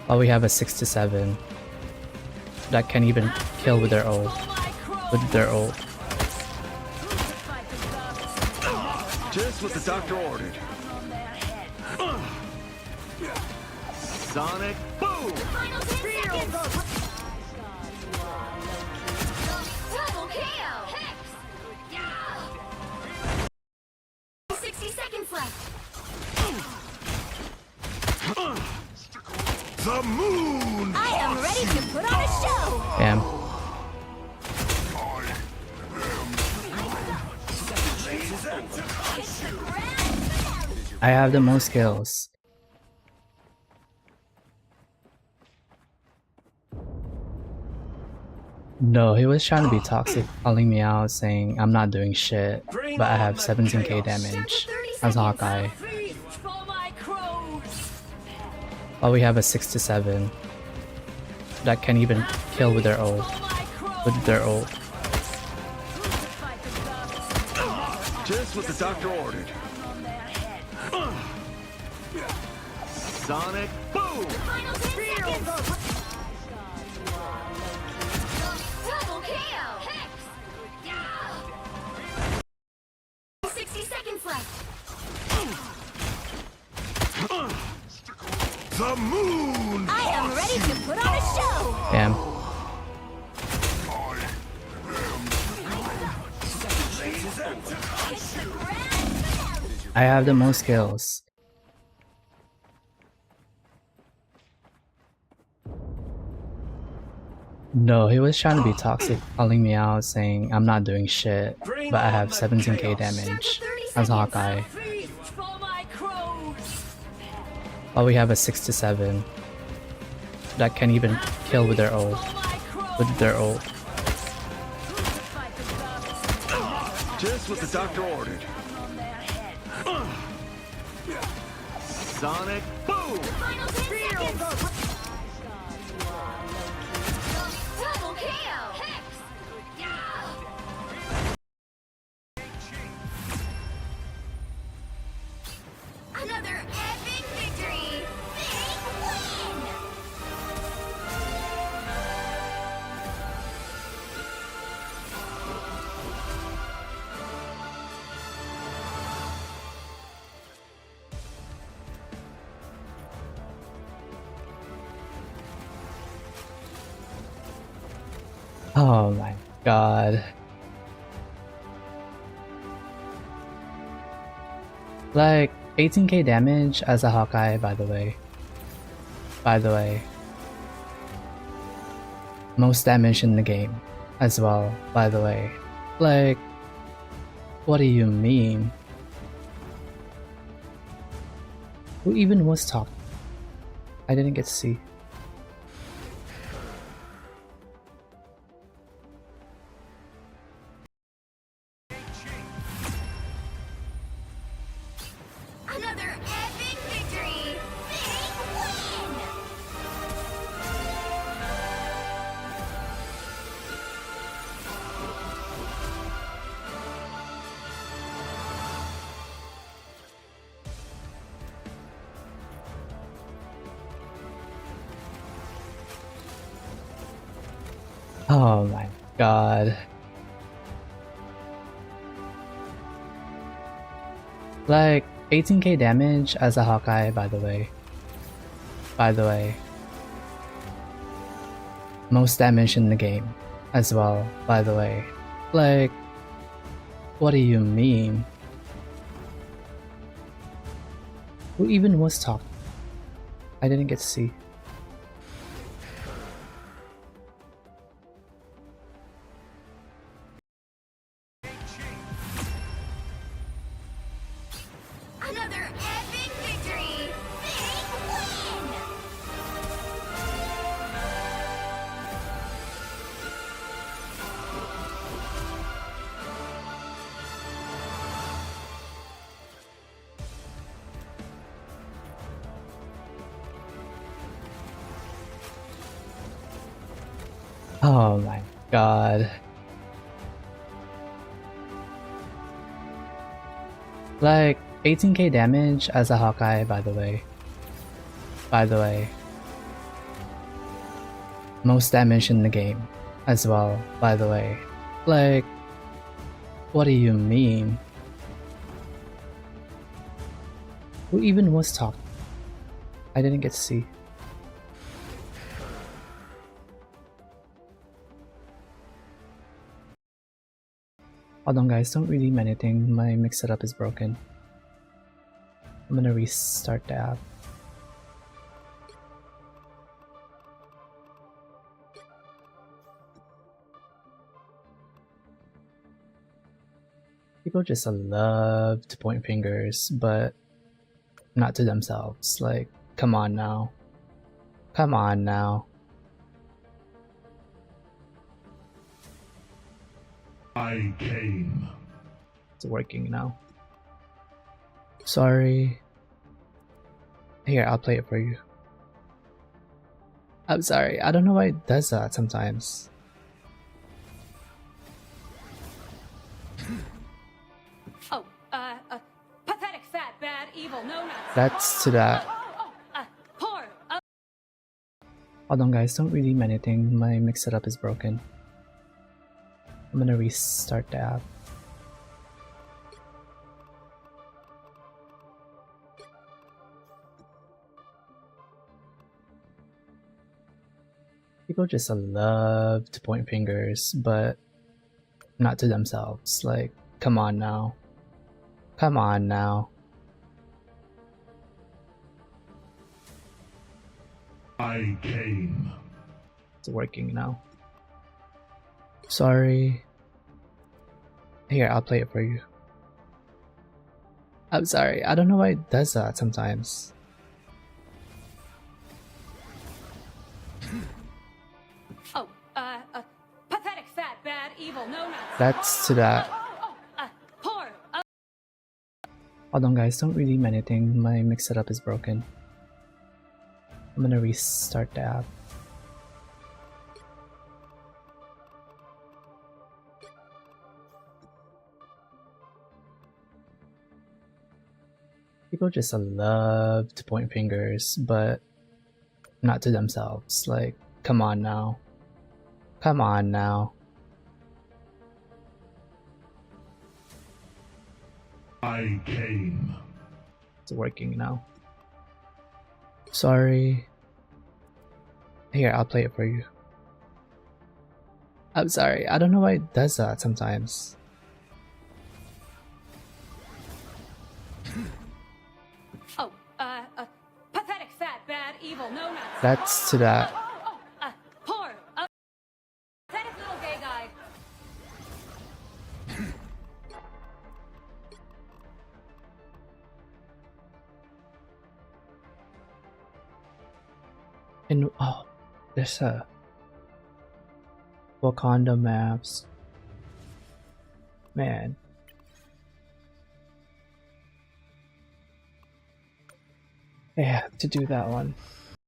While we have a 6 to 7 that can even kill with their ult. Just what the doctor ordered. Sonic boom! Final 10 seconds! Double kill! Hex! 60 seconds left! The moon! I am ready to put on a show! Damn. I have the most kills. No, he was trying to be toxic, calling me out, saying I'm not doing shit, but I have 17k damage as Hawkeye. While we have a 6 to 7 that can even kill with their ult. Just what the doctor ordered. Sonic boom! Final 10 seconds! Double kill! Hex! 60 seconds left! The moon! I am ready to put on a show! Damn. I have the most kills. No, he was trying to be toxic, calling me out, saying I'm not doing shit, but I have 17k damage as Hawkeye. While we have a 6 to 7 that can even kill with their ult. Just what the doctor ordered. Sonic boom! Final 10 seconds! Double kill! Hex! Another epic victory! Big win! Oh my god. Like 18k damage as a Hawkeye, by the way. Most damage in the game as well, by the way. Like, what do you mean? Who even was top? I didn't get to see. Another epic victory! Big win! Oh my god. Like 18k damage as a Hawkeye, by the way. Most damage in the game as well, by the way. Like, what do you mean? Who even was top? I didn't get to see. Another epic victory! Big win! Oh my god. Like 18k damage as a Hawkeye, by the way. most damage in the game as well, by the way. Like, what do you mean? Who even was talking? I didn't get to see. Hold on guys, don't redeem anything, my mix setup is broken. I'm gonna restart the app. People just love to point fingers, but not to themselves. Like, come on now. Come on now. I came. It's working now. Sorry. Here, I'll play it for you. I'm sorry, I don't know why it does that sometimes. Oh, pathetic, fat, bad, evil, no nuts. That's to that. Poor. Hold on guys, don't redeem anything, my mix setup is broken. I'm gonna restart the app. People just love to point fingers, but not to themselves. Like, come on now. Come on now. I came. It's working now. Sorry. Here, I'll play it for you. I'm sorry, I don't know why it does that sometimes. Oh, pathetic, fat, bad, evil, no nuts. That's to that. Poor. Hold on guys, don't redeem anything, my mix setup is broken. I'm gonna restart the app. People just love to point fingers, but not to themselves. Like, come on now. Come on now. I came. It's working now. Sorry. Here, I'll play it for you. I'm sorry, I don't know why it does that sometimes. Oh, pathetic, fat, bad, evil, no nuts. That's to that. Poor. Pathetic little gay guy. And oh, there's a Wakanda maps. Man. I have to do that one.